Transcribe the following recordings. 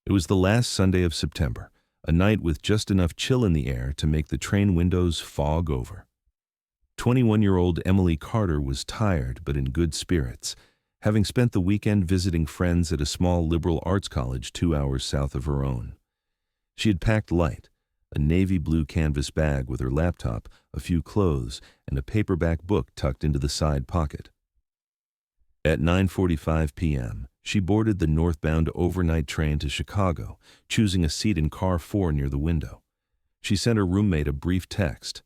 It was the last Sunday of September, a night with just enough chill in the air to make the train windows fog over. 21-year-old Emily Carter was tired but in good spirits, having spent the weekend visiting friends at a small liberal arts college 2 hours south of her own. She had packed light, a navy blue canvas bag with her laptop, a few clothes, and a paperback book tucked into the side pocket. At 9:45 p.m., she boarded the northbound overnight train to Chicago, choosing a seat in car 4 near the window. She sent her roommate a brief text.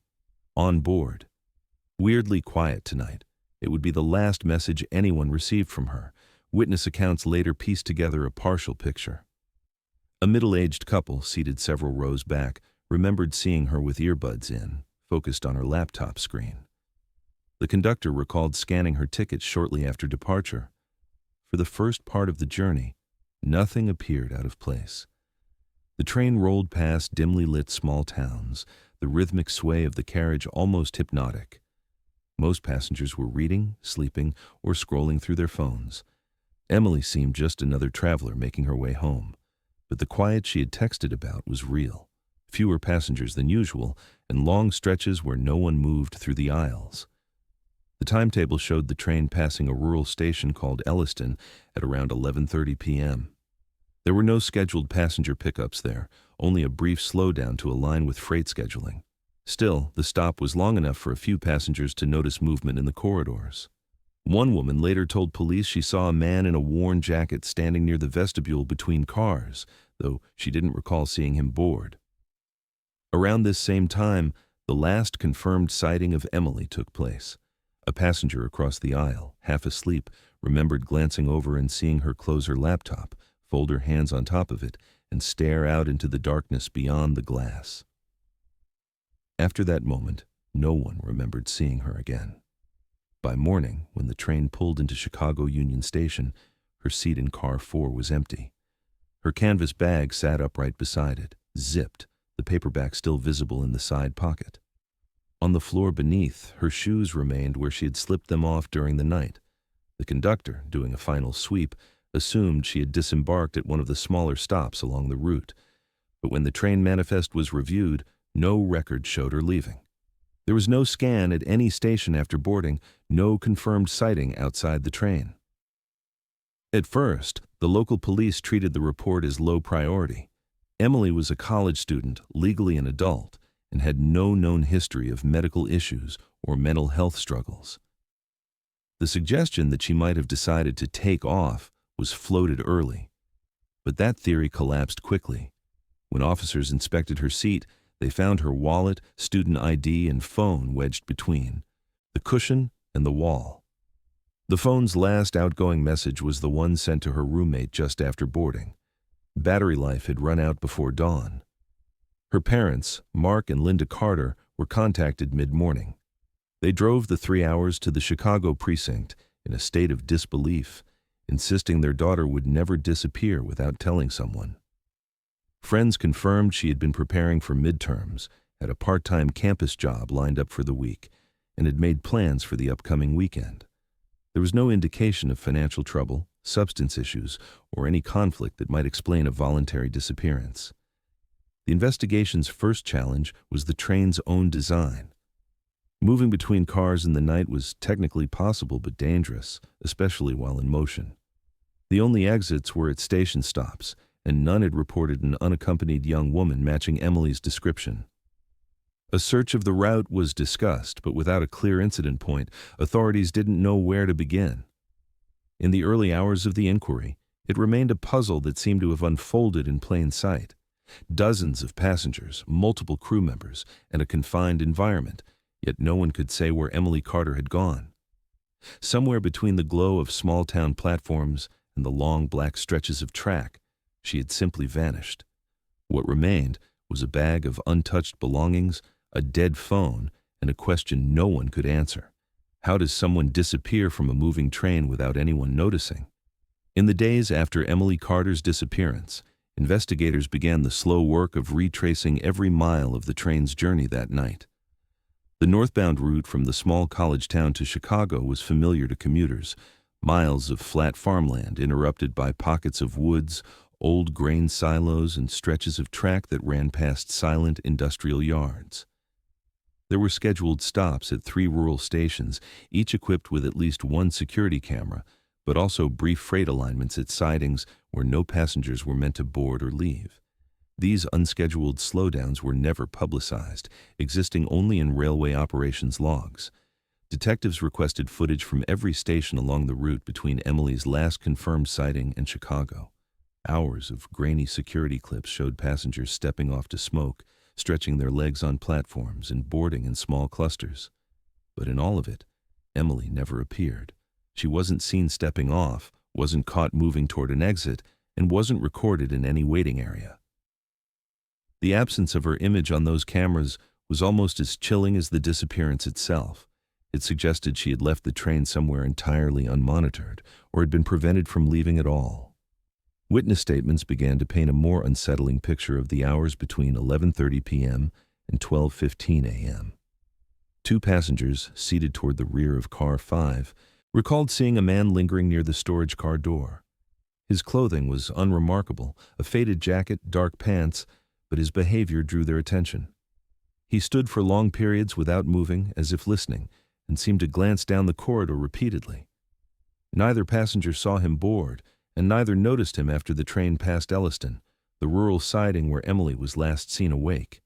On board. Weirdly quiet tonight. It would be the last message anyone received from her. Witness accounts later pieced together a partial picture. A middle-aged couple, seated several rows back, remembered seeing her with earbuds in, focused on her laptop screen. The conductor recalled scanning her tickets shortly after departure. For the first part of the journey, nothing appeared out of place. The train rolled past dimly lit small towns, the rhythmic sway of the carriage almost hypnotic. Most passengers were reading, sleeping, or scrolling through their phones. Emily seemed just another traveler making her way home, but the quiet she had texted about was real. Fewer passengers than usual, and long stretches where no one moved through the aisles. The timetable showed the train passing a rural station called Elliston at around 11:30 p.m. There were no scheduled passenger pickups there, only a brief slowdown to align with freight scheduling. Still, the stop was long enough for a few passengers to notice movement in the corridors. One woman later told police she saw a man in a worn jacket standing near the vestibule between cars, though she didn't recall seeing him board. Around this same time, the last confirmed sighting of Emily took place. A passenger across the aisle, half asleep, remembered glancing over and seeing her close her laptop, fold her hands on top of it, and stare out into the darkness beyond the glass. After that moment, no one remembered seeing her again. By morning, when the train pulled into Chicago Union Station, her seat in car 4 was empty. Her canvas bag sat upright beside it, zipped, the paperback still visible in the side pocket. On the floor beneath, her shoes remained where she had slipped them off during the night. The conductor, doing a final sweep, assumed she had disembarked at one of the smaller stops along the route. But when the train manifest was reviewed, no record showed her leaving. There was no scan at any station after boarding, no confirmed sighting outside the train. At first, the local police treated the report as low priority. Emily was a college student, legally an adult, and had no known history of medical issues or mental health struggles. The suggestion that she might have decided to take off was floated early, but that theory collapsed quickly. When officers inspected her seat, they found her wallet, student ID, and phone wedged between the cushion and the wall. The phone's last outgoing message was the one sent to her roommate just after boarding. Battery life had run out before dawn. Her parents, Mark and Linda Carter, were contacted mid-morning. They drove the 3 hours to the Chicago precinct in a state of disbelief, insisting their daughter would never disappear without telling someone. Friends confirmed she had been preparing for midterms, had a part-time campus job lined up for the week, and had made plans for the upcoming weekend. There was no indication of financial trouble, substance issues, or any conflict that might explain a voluntary disappearance. The investigation's first challenge was the train's own design. Moving between cars in the night was technically possible but dangerous, especially while in motion. The only exits were at station stops, and none had reported an unaccompanied young woman matching Emily's description. A search of the route was discussed, but without a clear incident point, authorities didn't know where to begin. In the early hours of the inquiry, it remained a puzzle that seemed to have unfolded in plain sight. Dozens of passengers, multiple crew members, and a confined environment, yet no one could say where Emily Carter had gone. Somewhere between the glow of small-town platforms and the long black stretches of track, she had simply vanished. What remained was a bag of untouched belongings, a dead phone, and a question no one could answer. How does someone disappear from a moving train without anyone noticing? In the days after Emily Carter's disappearance, investigators began the slow work of retracing every mile of the train's journey that night. The northbound route from the small college town to Chicago was familiar to commuters, miles of flat farmland interrupted by pockets of woods, old grain silos and stretches of track that ran past silent industrial yards. There were scheduled stops at 3 rural stations, each equipped with at least one security camera, but also brief freight alignments at sidings where no passengers were meant to board or leave. These unscheduled slowdowns were never publicized, existing only in railway operations logs. Detectives requested footage from every station along the route between Emily's last confirmed sighting and Chicago. Hours of grainy security clips showed passengers stepping off to smoke, stretching their legs on platforms and boarding in small clusters. But in all of it, Emily never appeared. She wasn't seen stepping off, wasn't caught moving toward an exit, and wasn't recorded in any waiting area. The absence of her image on those cameras was almost as chilling as the disappearance itself. It suggested she had left the train somewhere entirely unmonitored, or had been prevented from leaving at all. Witness statements began to paint a more unsettling picture of the hours between 11:30 p.m. and 12:15 a.m. 2 passengers, seated toward the rear of car 5, recalled seeing a man lingering near the storage car door. His clothing was unremarkable, a faded jacket, dark pants, but his behavior drew their attention. He stood for long periods without moving, as if listening, and seemed to glance down the corridor repeatedly. Neither passenger saw him board, and neither noticed him after the train passed Elliston, the rural siding where Emily was last seen awake.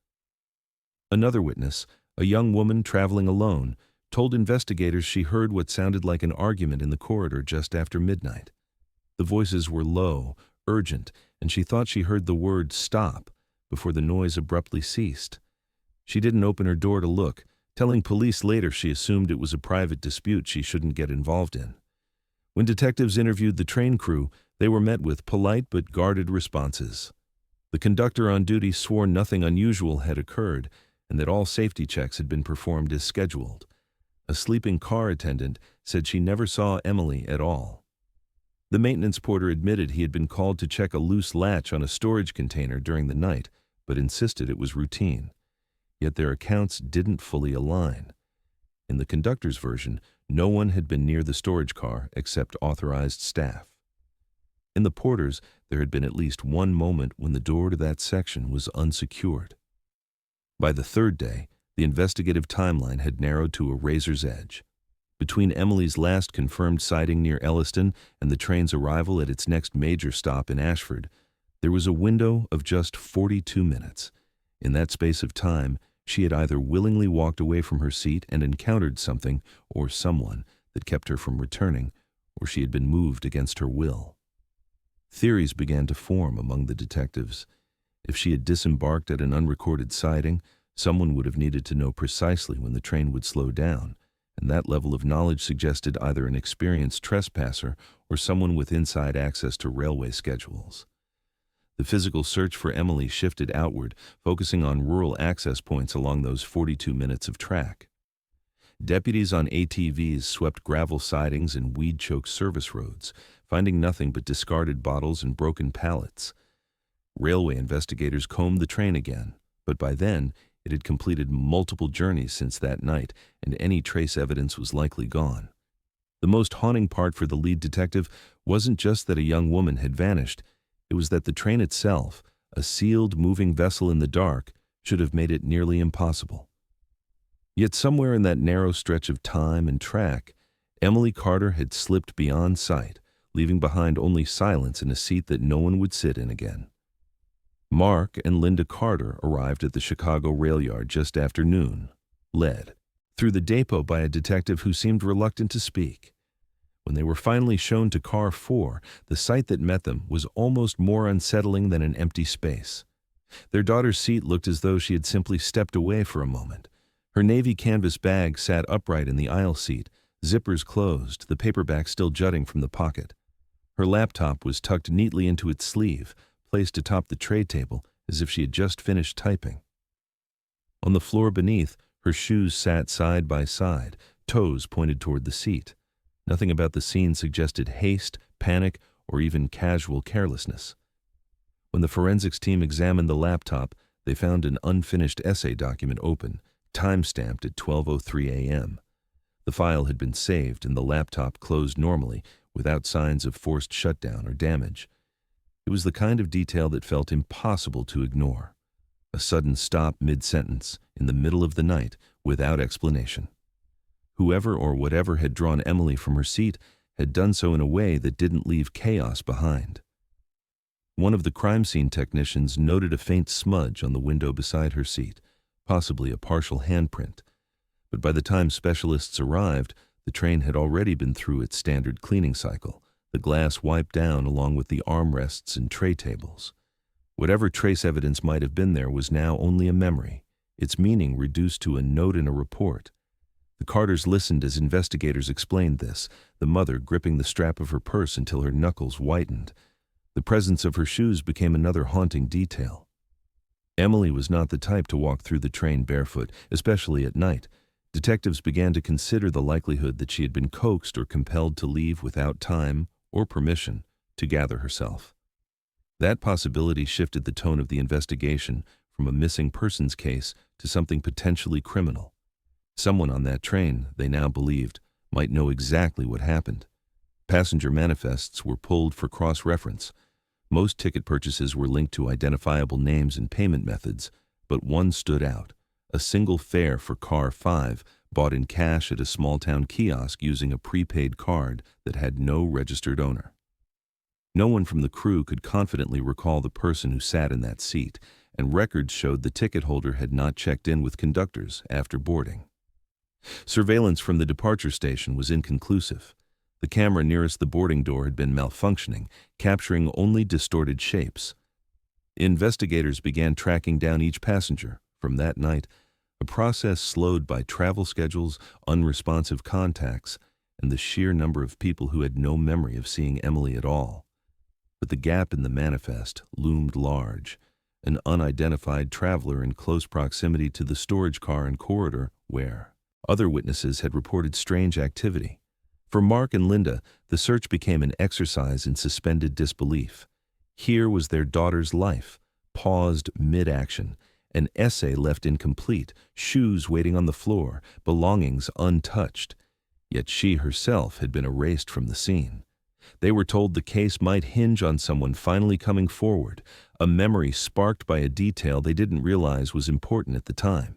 Another witness, a young woman traveling alone, told investigators she heard what sounded like an argument in the corridor just after midnight. The voices were low, urgent, and she thought she heard the word "stop" before the noise abruptly ceased. She didn't open her door to look, telling police later she assumed it was a private dispute she shouldn't get involved in. When detectives interviewed the train crew, they were met with polite but guarded responses. The conductor on duty swore nothing unusual had occurred and that all safety checks had been performed as scheduled. A sleeping car attendant said she never saw Emily at all. The maintenance porter admitted he had been called to check a loose latch on a storage container during the night, but insisted it was routine. Yet their accounts didn't fully align. In the conductor's version, no one had been near the storage car except authorized staff. In the porter's, there had been at least one moment when the door to that section was unsecured. By the 3rd day, the investigative timeline had narrowed to a razor's edge. Between Emily's last confirmed sighting near Elliston and the train's arrival at its next major stop in Ashford, there was a window of just 42 minutes. In that space of time, she had either willingly walked away from her seat and encountered something or someone that kept her from returning, or she had been moved against her will. Theories began to form among the detectives. If she had disembarked at an unrecorded siding, someone would have needed to know precisely when the train would slow down, and that level of knowledge suggested either an experienced trespasser or someone with inside access to railway schedules. The physical search for Emily shifted outward, focusing on rural access points along those 42 minutes of track. Deputies on ATVs swept gravel sidings and weed-choked service roads, finding nothing but discarded bottles and broken pallets. Railway investigators combed the train again, but by then it had completed multiple journeys since that night, and any trace evidence was likely gone. The most haunting part for the lead detective wasn't just that a young woman had vanished. It was that the train itself, a sealed, moving vessel in the dark, should have made it nearly impossible. Yet somewhere in that narrow stretch of time and track, Emily Carter had slipped beyond sight, leaving behind only silence in a seat that no one would sit in again. Mark and Linda Carter arrived at the Chicago rail yard just after noon, led through the depot by a detective who seemed reluctant to speak. When they were finally shown to car 4, the sight that met them was almost more unsettling than an empty space. Their daughter's seat looked as though she had simply stepped away for a moment. Her navy canvas bag sat upright in the aisle seat, zippers closed, the paperback still jutting from the pocket. Her laptop was tucked neatly into its sleeve, placed atop the tray table as if she had just finished typing. On the floor beneath, her shoes sat side by side, toes pointed toward the seat. Nothing about the scene suggested haste, panic, or even casual carelessness. When the forensics team examined the laptop, they found an unfinished essay document open, time-stamped at 12:03 a.m. The file had been saved and the laptop closed normally, without signs of forced shutdown or damage. It was the kind of detail that felt impossible to ignore. A sudden stop mid-sentence, in the middle of the night, without explanation. Whoever or whatever had drawn Emily from her seat had done so in a way that didn't leave chaos behind. One of the crime scene technicians noted a faint smudge on the window beside her seat, possibly a partial handprint. But by the time specialists arrived, the train had already been through its standard cleaning cycle, the glass wiped down along with the armrests and tray tables. Whatever trace evidence might have been there was now only a memory, its meaning reduced to a note in a report. The Carters listened as investigators explained this, the mother gripping the strap of her purse until her knuckles whitened. The presence of her shoes became another haunting detail. Emily was not the type to walk through the train barefoot, especially at night. Detectives began to consider the likelihood that she had been coaxed or compelled to leave without time or permission to gather herself. That possibility shifted the tone of the investigation from a missing persons case to something potentially criminal. Someone on that train, they now believed, might know exactly what happened. Passenger manifests were pulled for cross-reference. Most ticket purchases were linked to identifiable names and payment methods, but one stood out: a single fare for Car 5 bought in cash at a small-town kiosk using a prepaid card that had no registered owner. No one from the crew could confidently recall the person who sat in that seat, and records showed the ticket holder had not checked in with conductors after boarding. Surveillance from the departure station was inconclusive. The camera nearest the boarding door had been malfunctioning, capturing only distorted shapes. Investigators began tracking down each passenger. From that night, a process slowed by travel schedules, unresponsive contacts, and the sheer number of people who had no memory of seeing Emily at all. But the gap in the manifest loomed large: an unidentified traveler in close proximity to the storage car and corridor where other witnesses had reported strange activity. For Mark and Linda, the search became an exercise in suspended disbelief. Here was their daughter's life, paused mid-action, an essay left incomplete, shoes waiting on the floor, belongings untouched. Yet she herself had been erased from the scene. They were told the case might hinge on someone finally coming forward, a memory sparked by a detail they didn't realize was important at the time.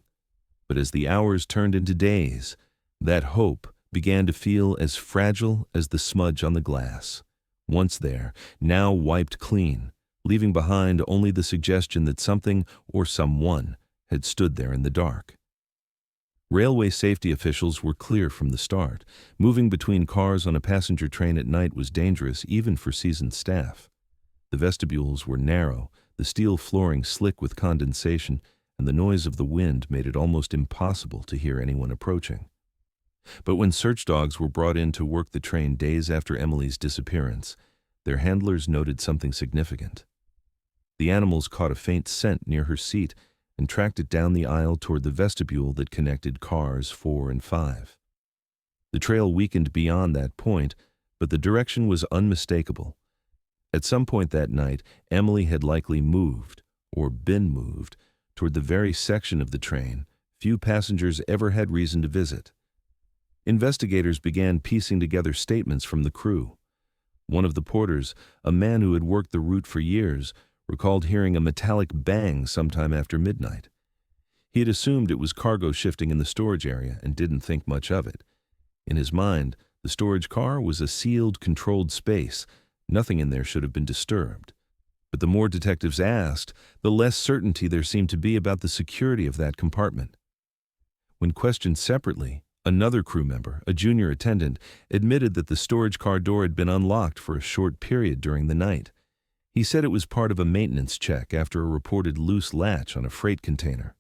But as the hours turned into days, that hope began to feel as fragile as the smudge on the glass. Once there, now wiped clean, leaving behind only the suggestion that something or someone had stood there in the dark. Railway safety officials were clear from the start. Moving between cars on a passenger train at night was dangerous even for seasoned staff. The vestibules were narrow, the steel flooring slick with condensation, and the noise of the wind made it almost impossible to hear anyone approaching. But when search dogs were brought in to work the train days after Emily's disappearance, their handlers noted something significant. The animals caught a faint scent near her seat and tracked it down the aisle toward the vestibule that connected cars 4 and 5. The trail weakened beyond that point, but the direction was unmistakable. At some point that night, Emily had likely moved, or been moved, toward the very section of the train few passengers ever had reason to visit. Investigators began piecing together statements from the crew. One of the porters, a man who had worked the route for years, recalled hearing a metallic bang sometime after midnight. He had assumed it was cargo shifting in the storage area and didn't think much of it. In his mind, the storage car was a sealed, controlled space. Nothing in there should have been disturbed. But the more detectives asked, the less certainty there seemed to be about the security of that compartment. When questioned separately, another crew member, a junior attendant, admitted that the storage car door had been unlocked for a short period during the night. He said it was part of a maintenance check after a reported loose latch on a freight container.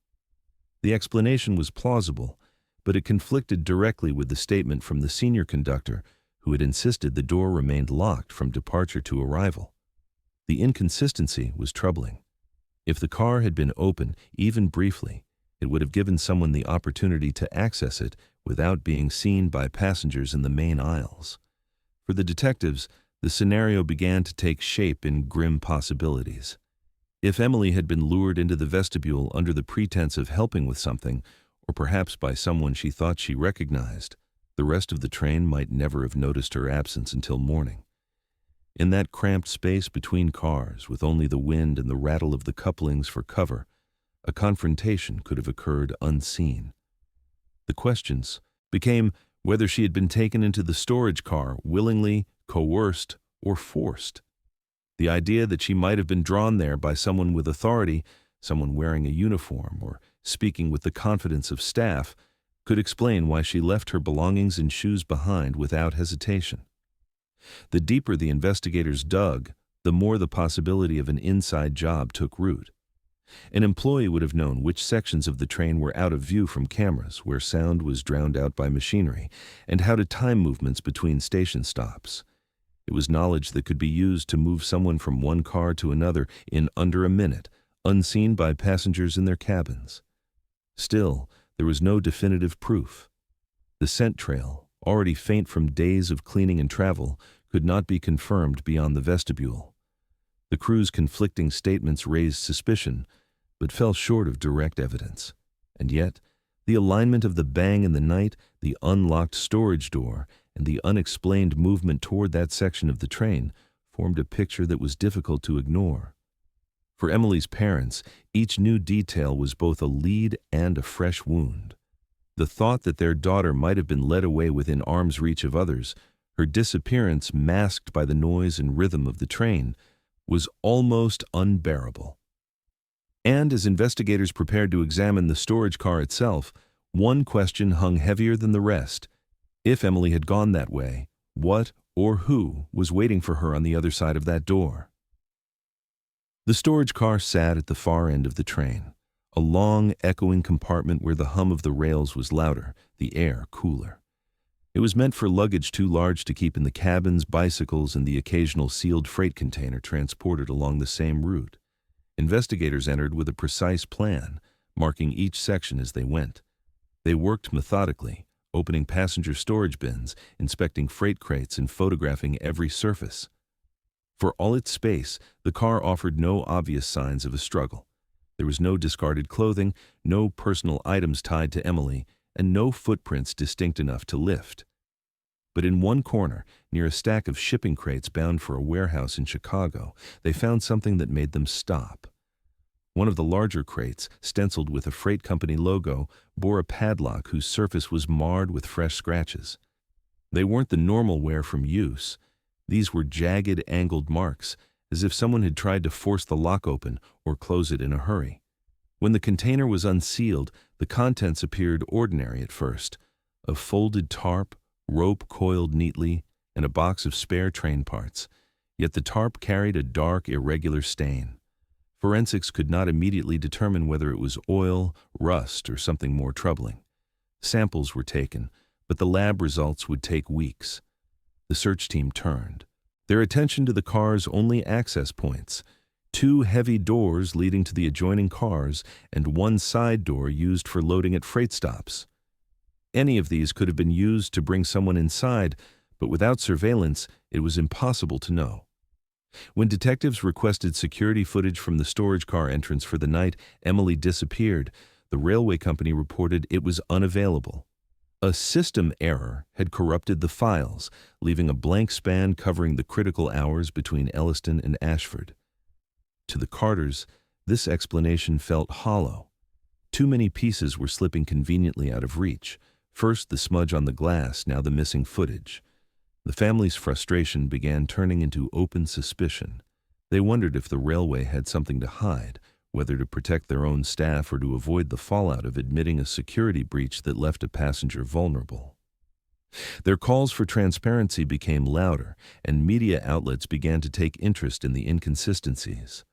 The explanation was plausible, but it conflicted directly with the statement from the senior conductor, who had insisted the door remained locked from departure to arrival. The inconsistency was troubling. If the car had been open, even briefly, it would have given someone the opportunity to access it without being seen by passengers in the main aisles. For the detectives, the scenario began to take shape in grim possibilities. If Emily had been lured into the vestibule under the pretense of helping with something, or perhaps by someone she thought she recognized, the rest of the train might never have noticed her absence until morning. In that cramped space between cars, with only the wind and the rattle of the couplings for cover, a confrontation could have occurred unseen. The questions became whether she had been taken into the storage car willingly, coerced, or forced. The idea that she might have been drawn there by someone with authority, someone wearing a uniform or speaking with the confidence of staff, could explain why she left her belongings and shoes behind without hesitation. The deeper the investigators dug, the more the possibility of an inside job took root. An employee would have known which sections of the train were out of view from cameras, where sound was drowned out by machinery, and how to time movements between station stops. It was knowledge that could be used to move someone from one car to another in under a minute, unseen by passengers in their cabins. Still, there was no definitive proof. The scent trail, already faint from days of cleaning and travel, could not be confirmed beyond the vestibule. The crew's conflicting statements raised suspicion, but fell short of direct evidence. And yet, the alignment of the bang in the night, the unlocked storage door, and the unexplained movement toward that section of the train formed a picture that was difficult to ignore. For Emily's parents, each new detail was both a lead and a fresh wound. The thought that their daughter might have been led away within arm's reach of others, her disappearance masked by the noise and rhythm of the train, was almost unbearable. And as investigators prepared to examine the storage car itself, one question hung heavier than the rest. If Emily had gone that way, what or who was waiting for her on the other side of that door? The storage car sat at the far end of the train, a long, echoing compartment where the hum of the rails was louder, the air cooler. It was meant for luggage too large to keep in the cabins, bicycles, and the occasional sealed freight container transported along the same route. Investigators entered with a precise plan, marking each section as they went. They worked methodically, opening passenger storage bins, inspecting freight crates, and photographing every surface. For all its space, the car offered no obvious signs of a struggle. There was no discarded clothing, no personal items tied to Emily, and no footprints distinct enough to lift. But in one corner, near a stack of shipping crates bound for a warehouse in Chicago, they found something that made them stop. One of the larger crates, stenciled with a freight company logo, bore a padlock whose surface was marred with fresh scratches. They weren't the normal wear from use. These were jagged, angled marks, as if someone had tried to force the lock open or close it in a hurry. When the container was unsealed, the contents appeared ordinary at first: a folded tarp, rope coiled neatly, and a box of spare train parts. Yet the tarp carried a dark, irregular stain. Forensics could not immediately determine whether it was oil, rust, or something more troubling. Samples were taken, but the lab results would take weeks. The search team turned, their attention to the car's only access points: two heavy doors leading to the adjoining cars and one side door used for loading at freight stops. Any of these could have been used to bring someone inside, but without surveillance, it was impossible to know. When detectives requested security footage from the storage car entrance for the night Emily disappeared, the railway company reported it was unavailable. A system error had corrupted the files, leaving a blank span covering the critical hours between Elliston and Ashford. To the Carters, this explanation felt hollow. Too many pieces were slipping conveniently out of reach. First the smudge on the glass, now the missing footage. The family's frustration began turning into open suspicion. They wondered if the railway had something to hide, whether to protect their own staff or to avoid the fallout of admitting a security breach that left a passenger vulnerable. Their calls for transparency became louder, and media outlets began to take interest in the inconsistencies.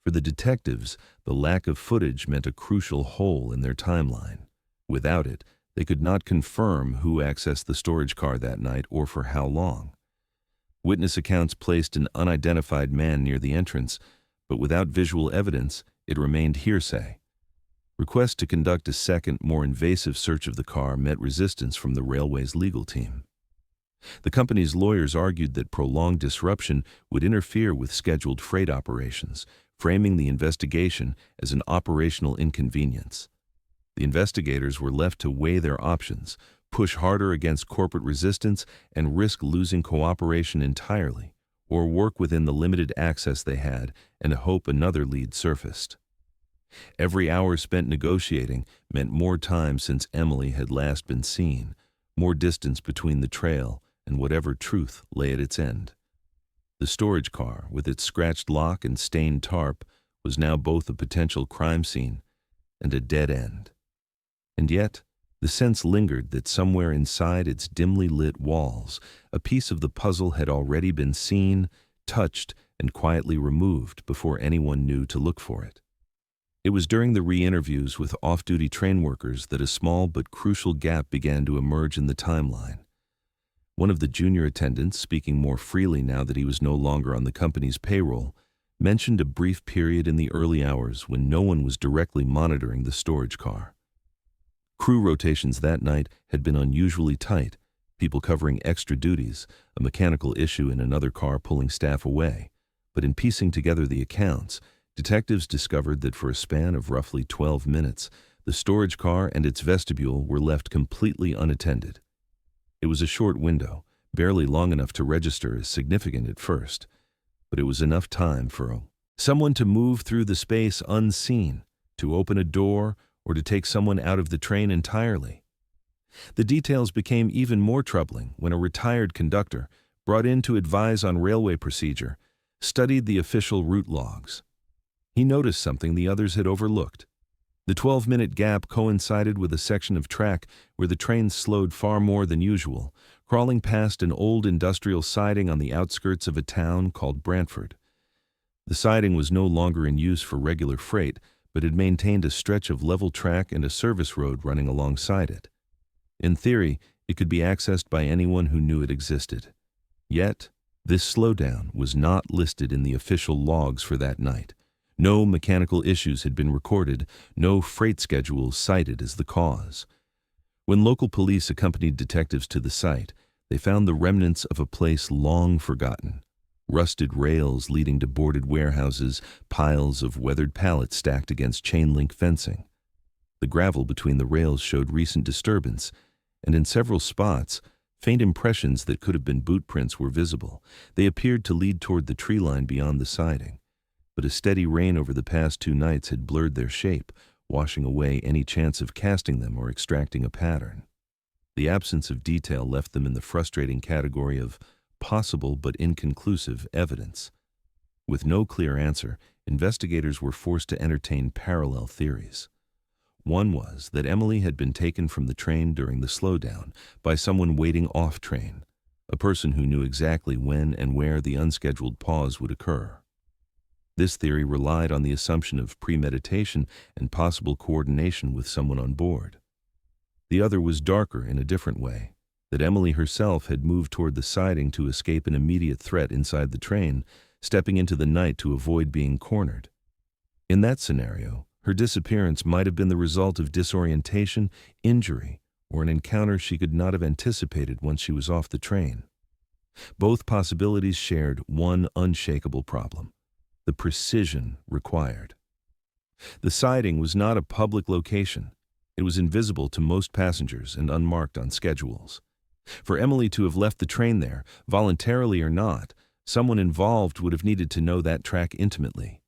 For the detectives, the lack of footage meant a crucial hole in their timeline. Without it, they could not confirm who accessed the storage car that night or for how long. Witness accounts placed an unidentified man near the entrance, but without visual evidence, it remained hearsay. Requests to conduct a second, more invasive search of the car met resistance from the railway's legal team. The company's lawyers argued that prolonged disruption would interfere with scheduled freight operations, framing the investigation as an operational inconvenience. The investigators were left to weigh their options, push harder against corporate resistance, and risk losing cooperation entirely, or work within the limited access they had and hope another lead surfaced. Every hour spent negotiating meant more time since Emily had last been seen, more distance between the trail and whatever truth lay at its end. The storage car, with its scratched lock and stained tarp, was now both a potential crime scene and a dead end. And yet, the sense lingered that somewhere inside its dimly lit walls, a piece of the puzzle had already been seen, touched, and quietly removed before anyone knew to look for it. It was during the re-interviews with off-duty train workers that a small but crucial gap began to emerge in the timeline. One of the junior attendants, speaking more freely now that he was no longer on the company's payroll, mentioned a brief period in the early hours when no one was directly monitoring the storage car. Crew rotations that night had been unusually tight, people covering extra duties, a mechanical issue in another car pulling staff away. But in piecing together the accounts, detectives discovered that for a span of roughly 12 minutes, the storage car and its vestibule were left completely unattended. It was a short window, barely long enough to register as significant at first, but it was enough time for someone to move through the space unseen, to open a door, or to take someone out of the train entirely. The details became even more troubling when a retired conductor, brought in to advise on railway procedure, studied the official route logs. He noticed something the others had overlooked. The 12-minute gap coincided with a section of track where the trains slowed far more than usual, crawling past an old industrial siding on the outskirts of a town called Brantford. The siding was no longer in use for regular freight, but had maintained a stretch of level track and a service road running alongside it. In theory, it could be accessed by anyone who knew it existed. Yet, this slowdown was not listed in the official logs for that night. No mechanical issues had been recorded, no freight schedules cited as the cause. When local police accompanied detectives to the site, they found the remnants of a place long forgotten. Rusted rails leading to boarded warehouses, piles of weathered pallets stacked against chain-link fencing. The gravel between the rails showed recent disturbance, and in several spots, faint impressions that could have been boot prints were visible. They appeared to lead toward the tree line beyond the siding, but a steady rain over the past 2 nights had blurred their shape, washing away any chance of casting them or extracting a pattern. The absence of detail left them in the frustrating category of possible but inconclusive evidence. With no clear answer, investigators were forced to entertain parallel theories. One was that Emily had been taken from the train during the slowdown by someone waiting off train, a person who knew exactly when and where the unscheduled pause would occur. This theory relied on the assumption of premeditation and possible coordination with someone on board. The other was darker in a different way, that Emily herself had moved toward the siding to escape an immediate threat inside the train, stepping into the night to avoid being cornered. In that scenario, her disappearance might have been the result of disorientation, injury, or an encounter she could not have anticipated once she was off the train. Both possibilities shared one unshakable problem: the precision required. The siding was not a public location. It was invisible to most passengers and unmarked on schedules. For Emily to have left the train there, voluntarily or not, someone involved would have needed to know that track intimately.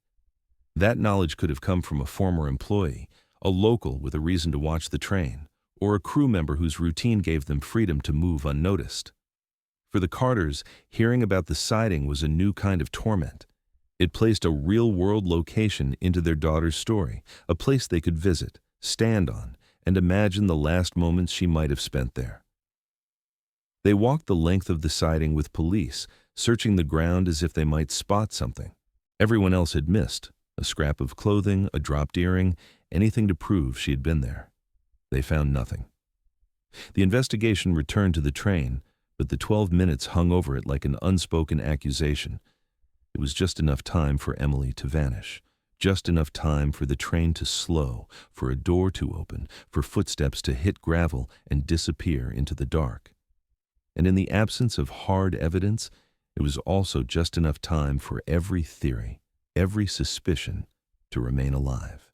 That knowledge could have come from a former employee, a local with a reason to watch the train, or a crew member whose routine gave them freedom to move unnoticed. For the Carters, hearing about the siding was a new kind of torment. It placed a real-world location into their daughter's story, a place they could visit, stand on, and imagine the last moments she might have spent there. They walked the length of the siding with police, searching the ground as if they might spot something. Everyone else had missed: a scrap of clothing, a dropped earring, anything to prove she had been there. They found nothing. The investigation returned to the train, but the 12 minutes hung over it like an unspoken accusation. It was just enough time for Emily to vanish, just enough time for the train to slow, for a door to open, for footsteps to hit gravel and disappear into the dark. And in the absence of hard evidence, it was also just enough time for every theory, every suspicion, to remain alive.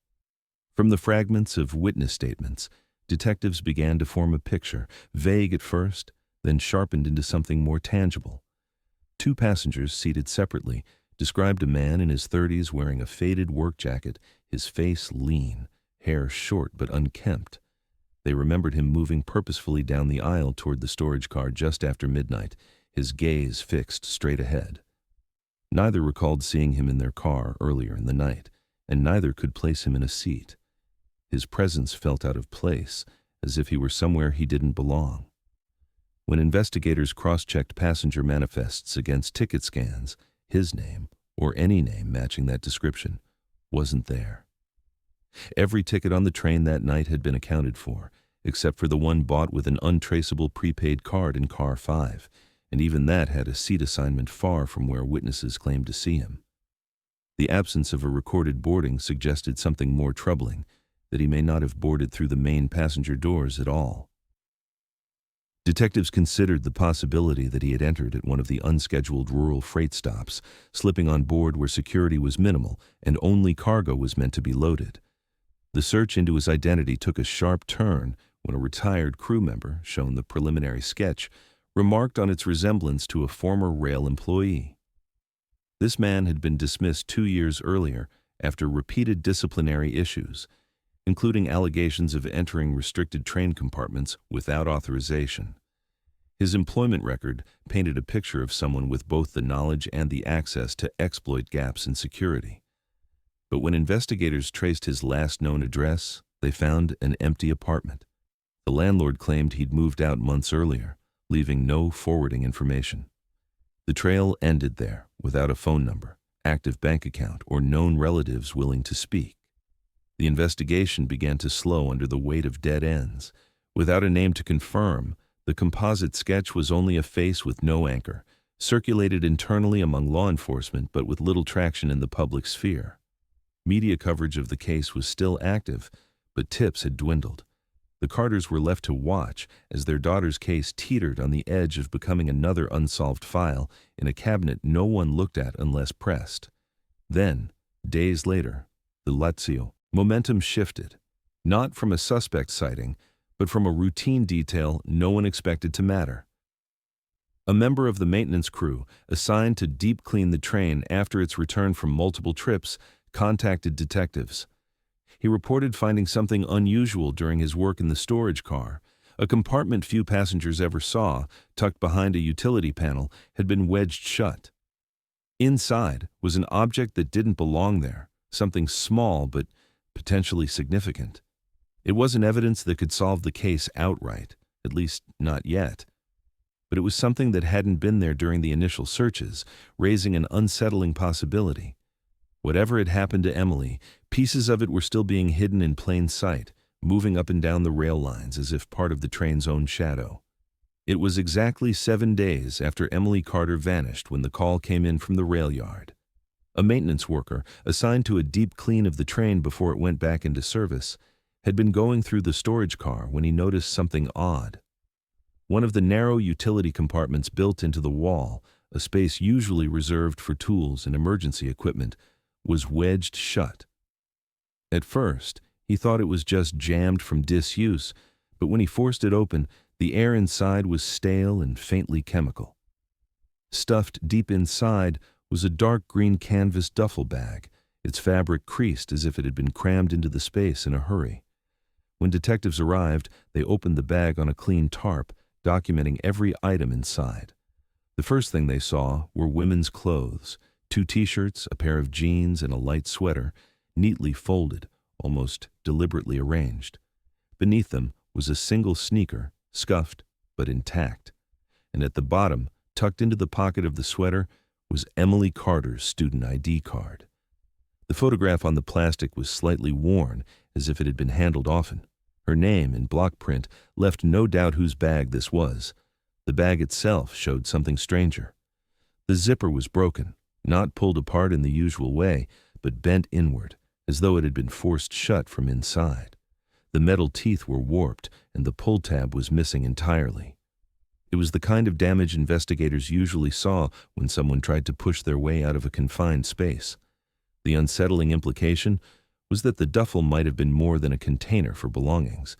From the fragments of witness statements, detectives began to form a picture, vague at first, then sharpened into something more tangible. Two passengers seated separately described a man in his 30s wearing a faded work jacket, his face lean, hair short but unkempt. They remembered him moving purposefully down the aisle toward the storage car just after midnight, his gaze fixed straight ahead. Neither recalled seeing him in their car earlier in the night, and neither could place him in a seat. His presence felt out of place, as if he were somewhere he didn't belong. When investigators cross-checked passenger manifests against ticket scans, his name, or any name matching that description, wasn't there. Every ticket on the train that night had been accounted for, except for the one bought with an untraceable prepaid card in car 5, and even that had a seat assignment far from where witnesses claimed to see him. The absence of a recorded boarding suggested something more troubling, that he may not have boarded through the main passenger doors at all. Detectives considered the possibility that he had entered at one of the unscheduled rural freight stops, slipping on board where security was minimal and only cargo was meant to be loaded. The search into his identity took a sharp turn when a retired crew member, shown the preliminary sketch, remarked on its resemblance to a former rail employee. This man had been dismissed 2 years earlier after repeated disciplinary issues, including allegations of entering restricted train compartments without authorization. His employment record painted a picture of someone with both the knowledge and the access to exploit gaps in security. But when investigators traced his last known address, they found an empty apartment. The landlord claimed he'd moved out months earlier, leaving no forwarding information. The trail ended there, without a phone number, active bank account, or known relatives willing to speak. The investigation began to slow under the weight of dead ends. Without a name to confirm, the composite sketch was only a face with no anchor, circulated internally among law enforcement but with little traction in the public sphere. Media coverage of the case was still active, but tips had dwindled. The Carters were left to watch as their daughter's case teetered on the edge of becoming another unsolved file in a cabinet no one looked at unless pressed. Then, days later, the Lazio momentum shifted, not from a suspect sighting, but from a routine detail no one expected to matter. A member of the maintenance crew, assigned to deep clean the train after its return from multiple trips, contacted detectives. He reported finding something unusual during his work in the storage car. A compartment few passengers ever saw, tucked behind a utility panel, had been wedged shut. Inside was an object that didn't belong there, something small but potentially significant. It wasn't evidence that could solve the case outright, at least not yet. But it was something that hadn't been there during the initial searches, raising an unsettling possibility. Whatever had happened to Emily, pieces of it were still being hidden in plain sight, moving up and down the rail lines as if part of the train's own shadow. It was exactly 7 days after Emily Carter vanished when the call came in from the rail yard. A maintenance worker, assigned to a deep clean of the train before it went back into service, had been going through the storage car when he noticed something odd. One of the narrow utility compartments built into the wall, a space usually reserved for tools and emergency equipment, was wedged shut. At first, he thought it was just jammed from disuse, but when he forced it open, the air inside was stale and faintly chemical. Stuffed deep inside was a dark green canvas duffel bag, its fabric creased as if it had been crammed into the space in a hurry. When detectives arrived, they opened the bag on a clean tarp, documenting every item inside. The first thing they saw were women's clothes, 2 t-shirts, a pair of jeans, and a light sweater, neatly folded, almost deliberately arranged. Beneath them was a single sneaker, scuffed but intact. And at the bottom, tucked into the pocket of the sweater, was Emily Carter's student ID card. The photograph on the plastic was slightly worn, as if it had been handled often. Her name, in block print, left no doubt whose bag this was. The bag itself showed something stranger. The zipper was broken, not pulled apart in the usual way, but bent inward, as though it had been forced shut from inside. The metal teeth were warped, and the pull tab was missing entirely. It was the kind of damage investigators usually saw when someone tried to push their way out of a confined space. The unsettling implication was that the duffel might have been more than a container for belongings.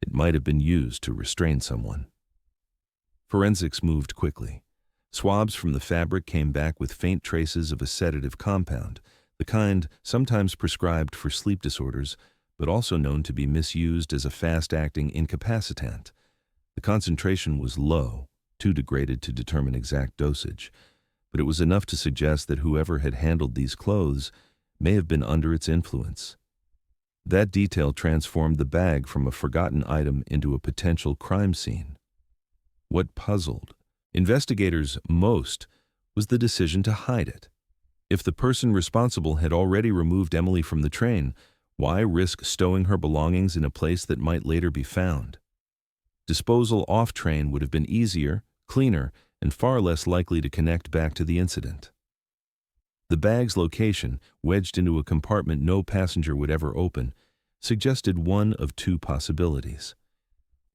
It might have been used to restrain someone. Forensics moved quickly. Swabs from the fabric came back with faint traces of a sedative compound, the kind sometimes prescribed for sleep disorders, but also known to be misused as a fast-acting incapacitant. The concentration was low, too degraded to determine exact dosage, but it was enough to suggest that whoever had handled these clothes may have been under its influence. That detail transformed the bag from a forgotten item into a potential crime scene. What puzzled investigators most was the decision to hide it. If the person responsible had already removed Emily from the train, why risk stowing her belongings in a place that might later be found? Disposal off-train would have been easier, cleaner, and far less likely to connect back to the incident. The bag's location, wedged into a compartment no passenger would ever open, suggested one of two possibilities.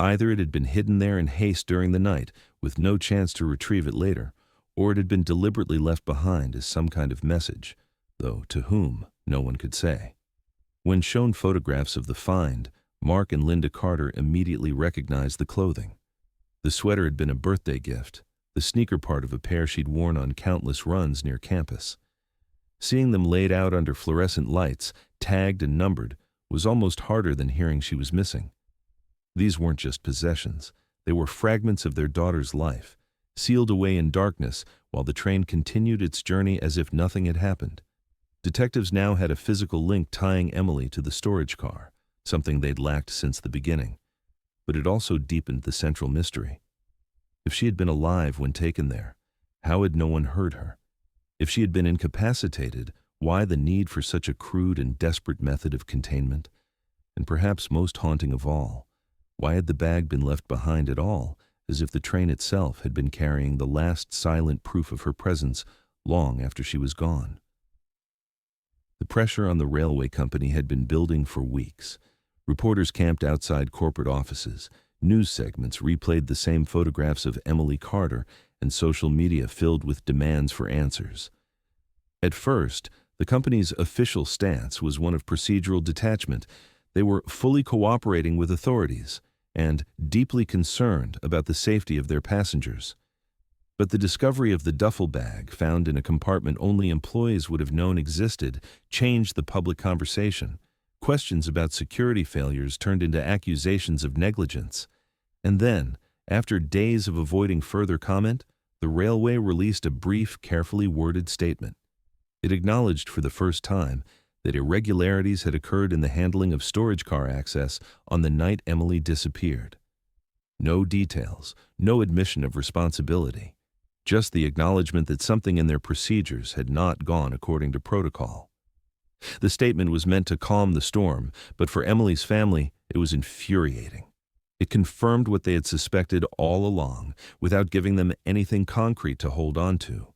Either it had been hidden there in haste during the night, with no chance to retrieve it later, or it had been deliberately left behind as some kind of message, though to whom, no one could say. When shown photographs of the find, Mark and Linda Carter immediately recognized the clothing. The sweater had been a birthday gift, the sneaker part of a pair she'd worn on countless runs near campus. Seeing them laid out under fluorescent lights, tagged and numbered, was almost harder than hearing she was missing. These weren't just possessions. They were fragments of their daughter's life, sealed away in darkness while the train continued its journey as if nothing had happened. Detectives now had a physical link tying Emily to the storage car, something they'd lacked since the beginning. But it also deepened the central mystery. If she had been alive when taken there, how had no one heard her? If she had been incapacitated, why the need for such a crude and desperate method of containment? And perhaps most haunting of all, why had the bag been left behind at all, as if the train itself had been carrying the last silent proof of her presence long after she was gone? The pressure on the railway company had been building for weeks. Reporters camped outside corporate offices, news segments replayed the same photographs of Emily Carter, and social media filled with demands for answers. At first, the company's official stance was one of procedural detachment. They were fully cooperating with authorities and deeply concerned about the safety of their passengers. But the discovery of the duffel bag found in a compartment only employees would have known existed changed the public conversation. Questions about security failures turned into accusations of negligence. And then, after days of avoiding further comment, the railway released a brief, carefully worded statement. It acknowledged for the first time that irregularities had occurred in the handling of storage car access on the night Emily disappeared. No details, no admission of responsibility, just the acknowledgement that something in their procedures had not gone according to protocol. The statement was meant to calm the storm, but for Emily's family, it was infuriating. It confirmed what they had suspected all along, without giving them anything concrete to hold on to.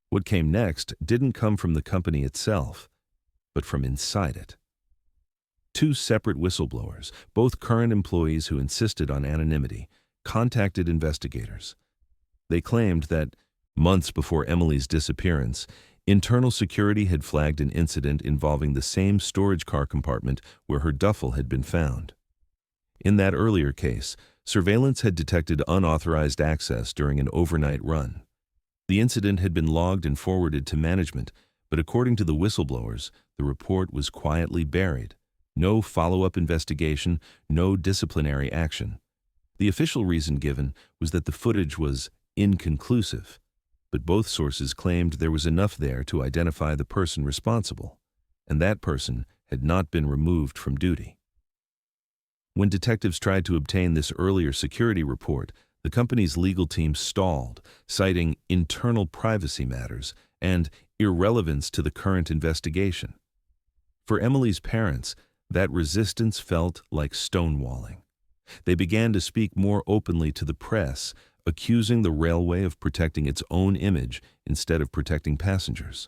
What came next didn't come from the company itself, but from inside it. Two separate whistleblowers, both current employees who insisted on anonymity, contacted investigators. They claimed that, months before Emily's disappearance, internal security had flagged an incident involving the same storage car compartment where her duffel had been found. In that earlier case, surveillance had detected unauthorized access during an overnight run. The incident had been logged and forwarded to management, but according to the whistleblowers, the report was quietly buried. No follow-up investigation, no disciplinary action. The official reason given was that the footage was inconclusive, but both sources claimed there was enough there to identify the person responsible, and that person had not been removed from duty. When detectives tried to obtain this earlier security report, the company's legal team stalled, citing internal privacy matters and irrelevance to the current investigation. For Emily's parents, that resistance felt like stonewalling. They began to speak more openly to the press, accusing the railway of protecting its own image instead of protecting passengers.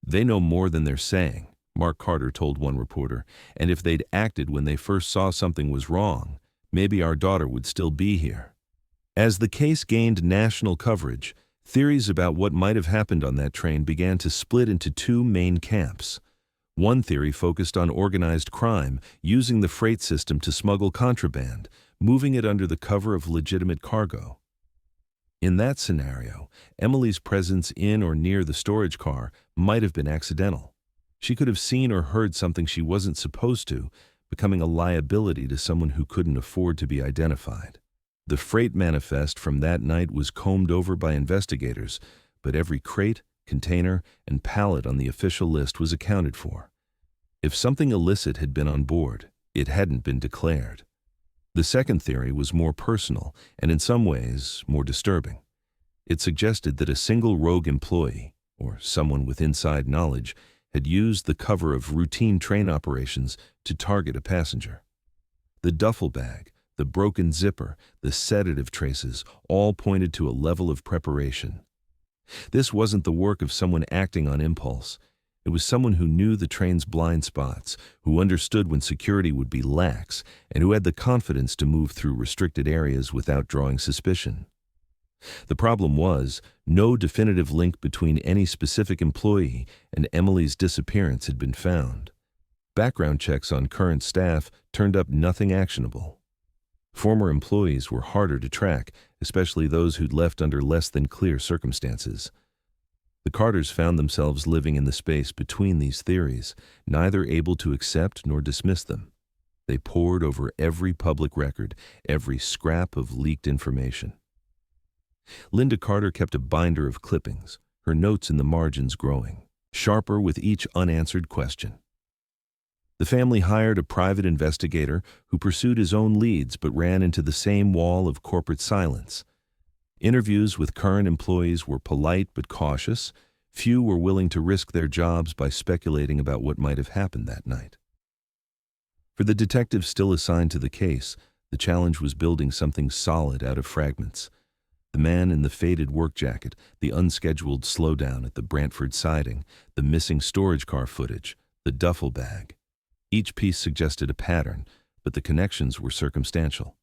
"They know more than they're saying," Mark Carter told one reporter, "and if they'd acted when they first saw something was wrong, maybe our daughter would still be here." As the case gained national coverage, theories about what might have happened on that train began to split into two main camps. One theory focused on organized crime, using the freight system to smuggle contraband, moving it under the cover of legitimate cargo. In that scenario, Emily's presence in or near the storage car might have been accidental. She could have seen or heard something she wasn't supposed to, becoming a liability to someone who couldn't afford to be identified. The freight manifest from that night was combed over by investigators, but every crate, container, and pallet on the official list was accounted for. If something illicit had been on board, it hadn't been declared. The second theory was more personal and in some ways more disturbing. It suggested that a single rogue employee, or someone with inside knowledge, had used the cover of routine train operations to target a passenger. The duffel bag, the broken zipper, the sedative traces all pointed to a level of preparation. This wasn't the work of someone acting on impulse. It was someone who knew the train's blind spots, who understood when security would be lax, and who had the confidence to move through restricted areas without drawing suspicion. The problem was, no definitive link between any specific employee and Emily's disappearance had been found. Background checks on current staff turned up nothing actionable. Former employees were harder to track, especially those who'd left under less than clear circumstances. The Carters found themselves living in the space between these theories, neither able to accept nor dismiss them. They pored over every public record, every scrap of leaked information. Linda Carter kept a binder of clippings, her notes in the margins growing, sharper with each unanswered question. The family hired a private investigator who pursued his own leads but ran into the same wall of corporate silence. Interviews with current employees were polite but cautious. Few were willing to risk their jobs by speculating about what might have happened that night. For the detectives still assigned to the case, the challenge was building something solid out of fragments. The man in the faded work jacket, the unscheduled slowdown at the Brantford siding, the missing storage car footage, the duffel bag. Each piece suggested a pattern, but the connections were circumstantial.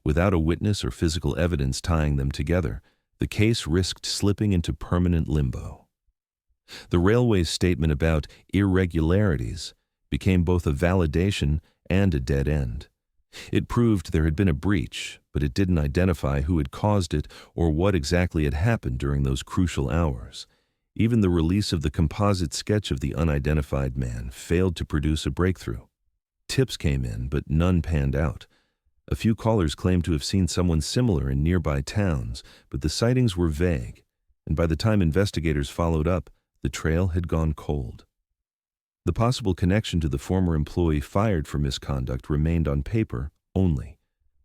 Without a witness or physical evidence tying them together, the case risked slipping into permanent limbo. The railway's statement about irregularities became both a validation and a dead end. It proved there had been a breach, but it didn't identify who had caused it or what exactly had happened during those crucial hours. Even the release of the composite sketch of the unidentified man failed to produce a breakthrough. Tips came in, but none panned out. A few callers claimed to have seen someone similar in nearby towns, but the sightings were vague, and by the time investigators followed up, the trail had gone cold. The possible connection to the former employee fired for misconduct remained on paper only.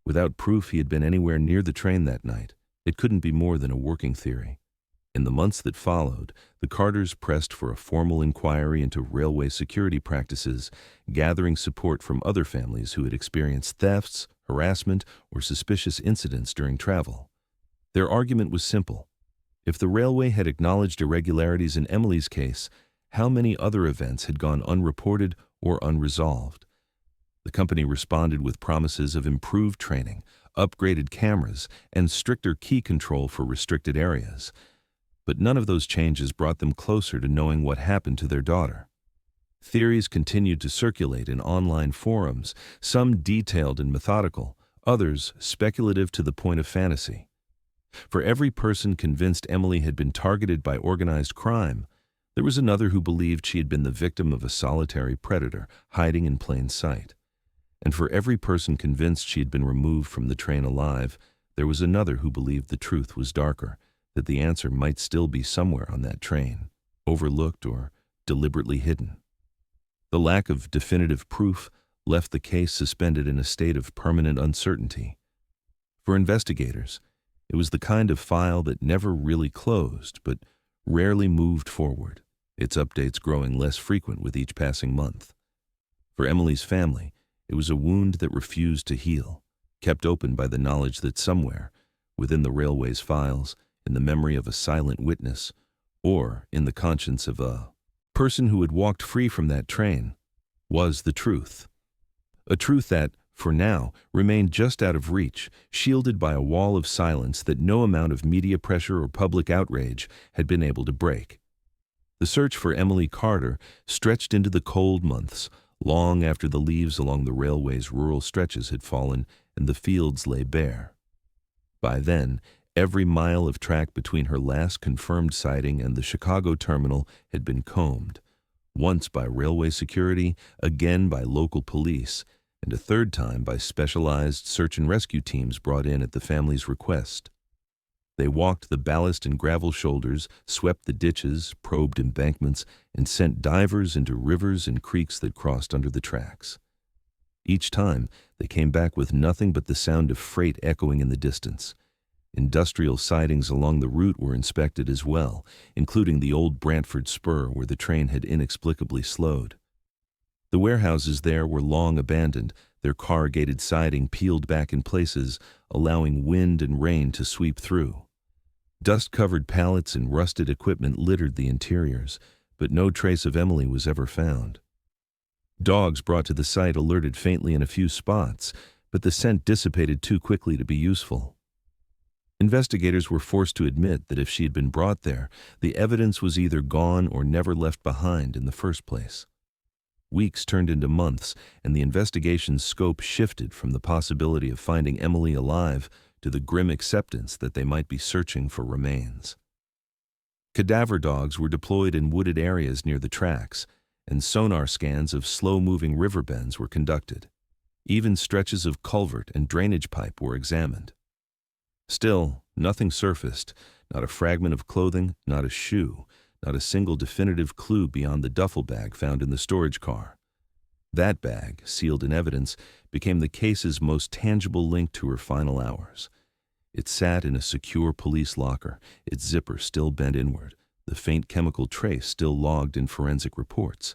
Without proof he had been anywhere near the train that night, it couldn't be more than a working theory. In the months that followed, the Carters pressed for a formal inquiry into railway security practices, gathering support from other families who had experienced thefts, harassment, or suspicious incidents during travel. Their argument was simple. If the railway had acknowledged irregularities in Emily's case, how many other events had gone unreported or unresolved? The company responded with promises of improved training, upgraded cameras, and stricter key control for restricted areas. But none of those changes brought them closer to knowing what happened to their daughter. Theories continued to circulate in online forums, some detailed and methodical, others speculative to the point of fantasy. For every person convinced Emily had been targeted by organized crime, there was another who believed she had been the victim of a solitary predator hiding in plain sight. And for every person convinced she had been removed from the train alive, there was another who believed the truth was darker, that the answer might still be somewhere on that train, overlooked or deliberately hidden. The lack of definitive proof left the case suspended in a state of permanent uncertainty. For investigators, it was the kind of file that never really closed, but rarely moved forward, its updates growing less frequent with each passing month. For Emily's family, it was a wound that refused to heal, kept open by the knowledge that somewhere, within the railway's files, in the memory of a silent witness, or in the conscience of a person who had walked free from that train, was the truth. A truth that, for now, remained just out of reach, shielded by a wall of silence that no amount of media pressure or public outrage had been able to break. The search for Emily Carter stretched into the cold months, long after the leaves along the railway's rural stretches had fallen and the fields lay bare. By then, Every mile of track between her last confirmed sighting and the Chicago terminal had been combed, once by railway security, again by local police, and a third time by specialized search and rescue teams brought in at the family's request. They walked the ballast and gravel shoulders, swept the ditches, probed embankments, and sent divers into rivers and creeks that crossed under the tracks. Each time, they came back with nothing but the sound of freight echoing in the distance. Industrial sidings along the route were inspected as well, including the old Brantford spur where the train had inexplicably slowed. The warehouses there were long abandoned, their corrugated siding peeled back in places, allowing wind and rain to sweep through. Dust-covered pallets and rusted equipment littered the interiors, but no trace of Emily was ever found. Dogs brought to the site alerted faintly in a few spots, but the scent dissipated too quickly to be useful. Investigators were forced to admit that if she had been brought there, the evidence was either gone or never left behind in the first place. Weeks turned into months, and the investigation's scope shifted from the possibility of finding Emily alive to the grim acceptance that they might be searching for remains. Cadaver dogs were deployed in wooded areas near the tracks, and sonar scans of slow-moving river bends were conducted. Even stretches of culvert and drainage pipe were examined. Still, nothing surfaced, not a fragment of clothing, not a shoe, not a single definitive clue beyond the duffel bag found in the storage car. That bag, sealed in evidence, became the case's most tangible link to her final hours. It sat in a secure police locker, its zipper still bent inward, the faint chemical trace still logged in forensic reports.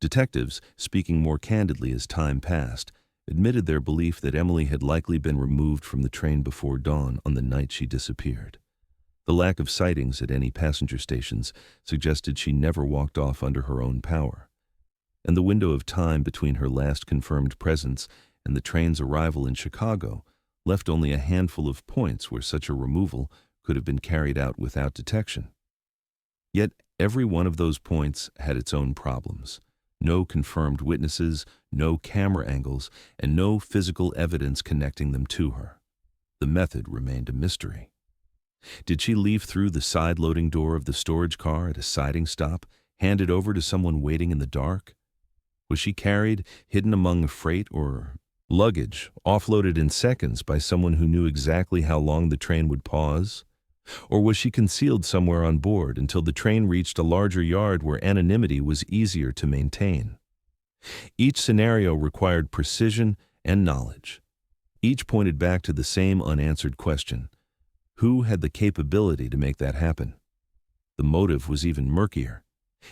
Detectives, speaking more candidly as time passed, admitted their belief that Emily had likely been removed from the train before dawn on the night she disappeared. The lack of sightings at any passenger stations suggested she never walked off under her own power, and the window of time between her last confirmed presence and the train's arrival in Chicago left only a handful of points where such a removal could have been carried out without detection. Yet every one of those points had its own problems. No confirmed witnesses, no camera angles, and no physical evidence connecting them to her. The method remained a mystery. Did she leave through the side-loading door of the storage car at a siding stop, handed over to someone waiting in the dark? Was she carried, hidden among freight or luggage, offloaded in seconds by someone who knew exactly how long the train would pause? Or was she concealed somewhere on board until the train reached a larger yard where anonymity was easier to maintain? Each scenario required precision and knowledge. Each pointed back to the same unanswered question: who had the capability to make that happen? The motive was even murkier.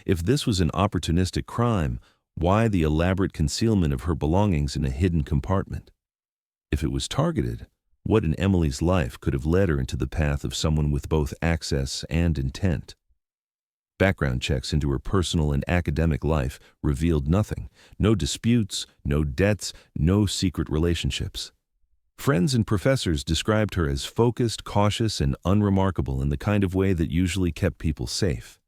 If this was an opportunistic crime, why the elaborate concealment of her belongings in a hidden compartment? If it was targeted, what in Emily's life could have led her into the path of someone with both access and intent? Background checks into her personal and academic life revealed nothing. No disputes, no debts, no secret relationships. Friends and professors described her as focused, cautious, and unremarkable in the kind of way that usually kept people safe.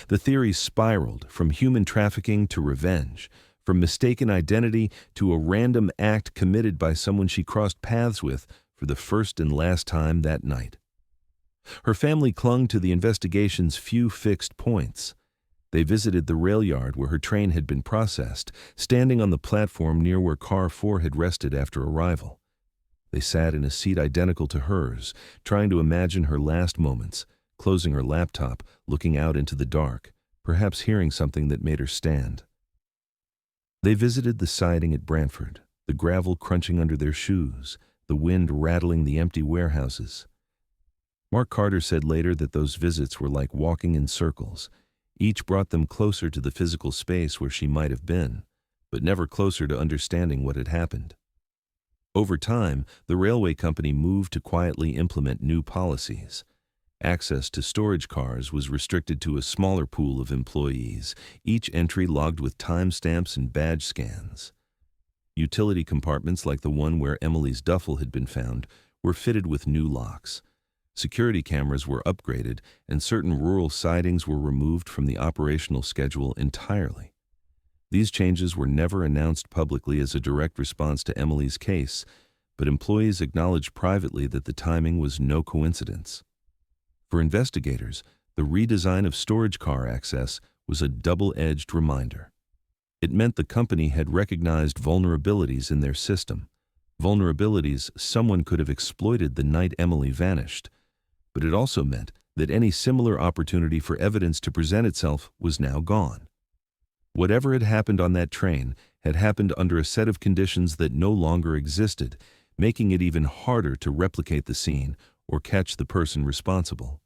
The theories spiraled from human trafficking to revenge, from mistaken identity to a random act committed by someone she crossed paths with for the first and last time that night. Her family clung to the investigation's few fixed points. They visited the rail yard where her train had been processed, standing on the platform near where Car 4 had rested after arrival. They sat in a seat identical to hers, trying to imagine her last moments, closing her laptop, looking out into the dark, perhaps hearing something that made her stand. They visited the siding at Brantford, the gravel crunching under their shoes, the wind rattling the empty warehouses. Mark Carter said later that those visits were like walking in circles. Each brought them closer to the physical space where she might have been, but never closer to understanding what had happened. Over time, the railway company moved to quietly implement new policies. Access to storage cars was restricted to a smaller pool of employees, each entry logged with timestamps and badge scans. Utility compartments like the one where Emily's duffel had been found were fitted with new locks. Security cameras were upgraded, and certain rural sidings were removed from the operational schedule entirely. These changes were never announced publicly as a direct response to Emily's case, but employees acknowledged privately that the timing was no coincidence. For investigators, the redesign of storage car access was a double-edged reminder. It meant the company had recognized vulnerabilities in their system, vulnerabilities someone could have exploited the night Emily vanished, but it also meant that any similar opportunity for evidence to present itself was now gone. Whatever had happened on that train had happened under a set of conditions that no longer existed, making it even harder to replicate the scene or catch the person responsible.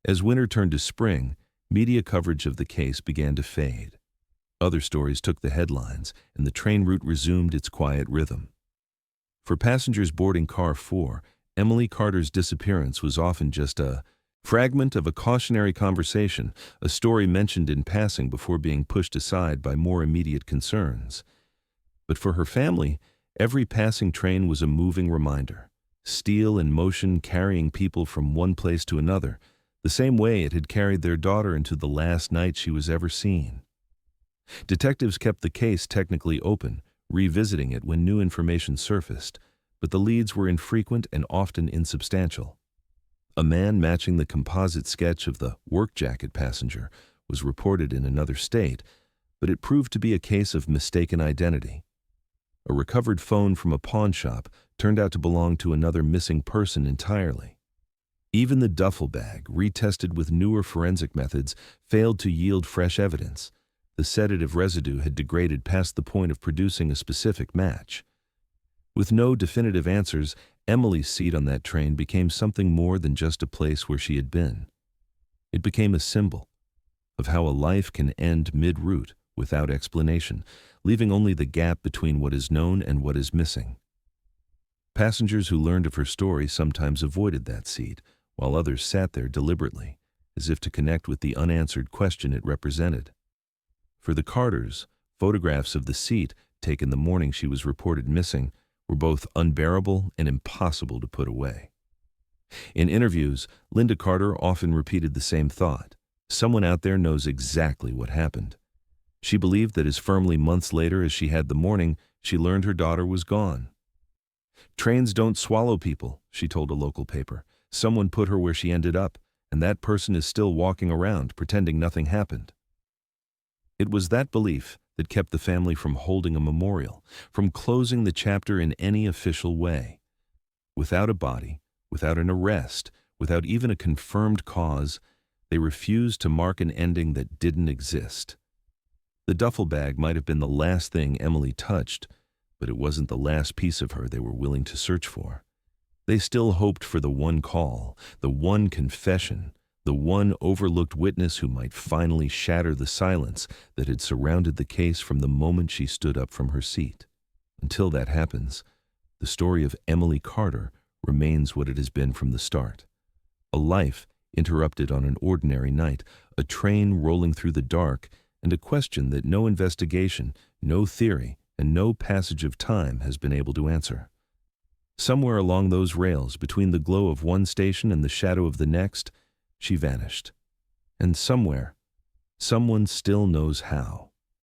As winter turned to spring, media coverage of the case began to fade. Other stories took the headlines, and the train route resumed its quiet rhythm. For passengers boarding Car 4, Emily Carter's disappearance was often just a fragment of a cautionary conversation, a story mentioned in passing before being pushed aside by more immediate concerns. But for her family, every passing train was a moving reminder, steel in motion carrying people from one place to another, the same way it had carried their daughter into the last night she was ever seen. Detectives kept the case technically open, revisiting it when new information surfaced, but the leads were infrequent and often insubstantial. A man matching the composite sketch of the work jacket passenger was reported in another state, but it proved to be a case of mistaken identity. A recovered phone from a pawn shop turned out to belong to another missing person entirely. Even the duffel bag, retested with newer forensic methods, failed to yield fresh evidence. The sedative residue had degraded past the point of producing a specific match. With no definitive answers, Emily's seat on that train became something more than just a place where she had been. It became a symbol of how a life can end mid-route without explanation, leaving only the gap between what is known and what is missing. Passengers who learned of her story sometimes avoided that seat, while others sat there deliberately, as if to connect with the unanswered question it represented. For the Carters, photographs of the seat, taken the morning she was reported missing, were both unbearable and impossible to put away. In interviews, Linda Carter often repeated the same thought: someone out there knows exactly what happened. She believed that as firmly months later as she had the morning, she learned her daughter was gone. "Trains don't swallow people," she told a local paper. "Someone put her where she ended up, and that person is still walking around pretending nothing happened." It was that belief that kept the family from holding a memorial, from closing the chapter in any official way. Without a body, without an arrest, without even a confirmed cause, they refused to mark an ending that didn't exist. The duffel bag might have been the last thing Emily touched, but it wasn't the last piece of her they were willing to search for. They still hoped for the one call, the one confession, the one overlooked witness who might finally shatter the silence that had surrounded the case from the moment she stood up from her seat. Until that happens, the story of Emily Carter remains what it has been from the start. A life interrupted on an ordinary night, a train rolling through the dark, and a question that no investigation, no theory, and no passage of time has been able to answer. Somewhere along those rails, between the glow of one station and the shadow of the next, she vanished. And somewhere, someone still knows how.